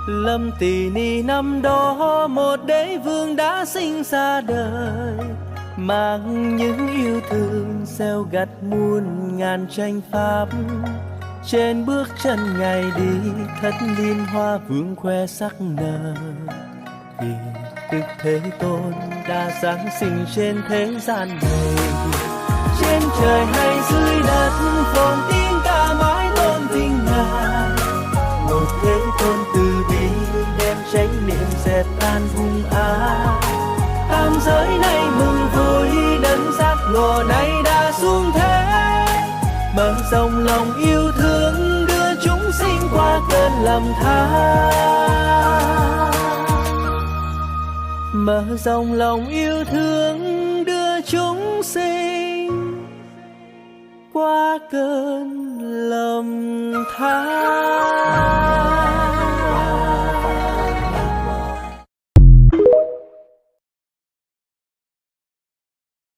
Lâm Tỳ Ni năm đó một đế vương đã sinh ra đời, mang những yêu thương gieo gặt muôn ngàn tranh pháp. Trên bước chân ngày đi thất liên hoa vương khoe sắc nở, vì Đức Thế Tôn đã giáng sinh trên thế gian này. Trên trời hay dưới đất phồn tiếng ca mãi tôn vinh Ngài, một Thế Tôn từ bi đem chánh niệm dẹp tan hung ác. Tam giới này mừng vui đấng giác ngộ này đã xuống thế, mở rộng lòng yêu thương đưa chúng sinh qua cơn lầm than. Mở rộng lòng yêu thương đưa chúng sinh qua cơn lầm than.